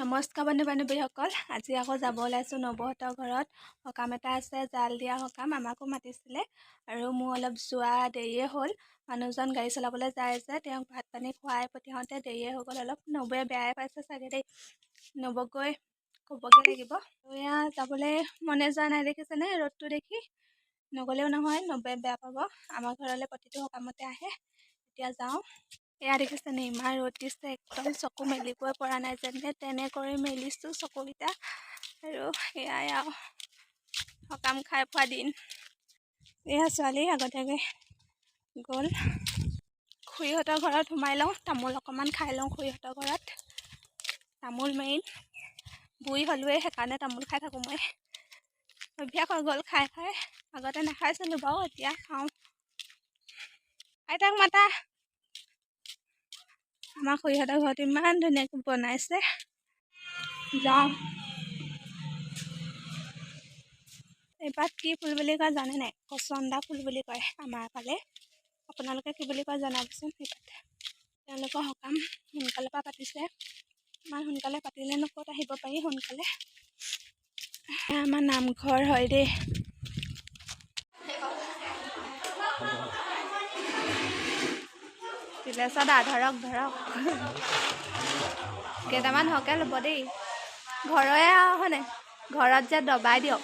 নমস্কাৰ বান্ধৱীসকল, আজি আকৌ যাব ওলাইছোঁ নবহঁতৰ ঘৰত। সকাম এটা আছে, জাল দিয়া সকাম। আমাকো মাতিছিলে আৰু মোৰ অলপ যোৱা দেৰিয়ে হ'ল। মানুহজন গাড়ী চলাবলৈ যায় যে, তেওঁক ভাত পানী খুৱাই পঠিয়াওঁতে দেৰিয়ে হৈ গ'ল অলপ। নবৌয়ে বেয়াই পাইছে চাগে দেই, নবৌক ক'বগৈ লাগিব। এয়া যাবলৈ মনে যোৱা নাই, দেখিছেনে ৰ'দটো দেখি। নগ'লেও নহয়, নবৌয়ে বেয়া পাব। আমাৰ ঘৰলৈ প্ৰতিটো সকামতে আহে, এতিয়া যাওঁ। এয়া দেখিছেনে ইমান ৰ'দ দিছে, একদম চকু মেলিবই পৰা নাই। যেনে তেনে কৰি মেলিছোঁ চকুকেইটা। আৰু এয়াই আৰু সকাম খাই পোৱা দিন। এয়া ছোৱালী আগতীয়াকৈ গ'ল। খুৰীহঁতৰ ঘৰত সোমাই লওঁ, তামোল অকণমান খাই লওঁ খুৰীহঁতৰ ঘৰত। তামোল মেইন, বুঢ়ী হ'লোৱে সেইকাৰণে তামোল খাই থাকোঁ মই। অভ্যাস হৈ গ'ল খাই খাই। আগতে নাখাইছিলোঁ বাৰু, এতিয়া খাওঁ। আইতাক মাতা। আমাৰ খুৰীহঁতৰ ঘৰত ইমান ধুনীয়াকৈ বনাইছে, যাওঁ। এইবাৰ কি ফুল বুলি কয় জানে নাই? কচন্দা ফুল বুলি কয় আমাৰ ফালে। আপোনালোকে কি বুলি কয় জনাবচোন। তেওঁলোকৰ সকাম সোনকালে পৰা পাতিছে। ইমান সোনকালে পাতিলেনো ক'ত আহিব পাৰি সোনকালে। আমাৰ নামঘৰ হয় দেই। তিলেশ্বৰ দা ধৰক ধৰক, কেইটামান সৰহকৈ ল'ব দেই। ঘৰৰে আৰু হয়নে, ঘৰত যে দবাই দিয়ক।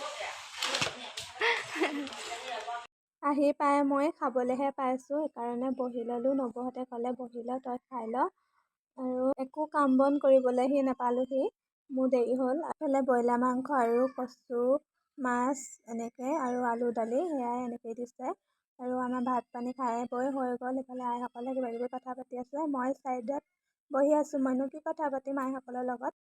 আহি পাই মই খাবলৈহে পাইছোঁ, সেইকাৰণে বহি ল'লোঁ। নবৌহঁতে ক'লে বহি ল, তই খাই ল। আৰু একো কাম বন কৰিবলৈহি নাপালোঁহি, মোৰ দেৰি হ'ল। এইফালে ব্ৰইলাৰ মাংস আৰু কচু মাছ এনেকৈ আৰু আলু দালি সেয়াই এনেকৈ দিছে। আৰু আমাৰ ভাত পানী খাই বৈ হৈ গ'ল। এইফালে আইসকলে কিবা কিবি কথা পাতি আছে, মই ছাইডত বহি আছোঁ। মইনো কি কথা পাতিম আইসকলৰ লগত।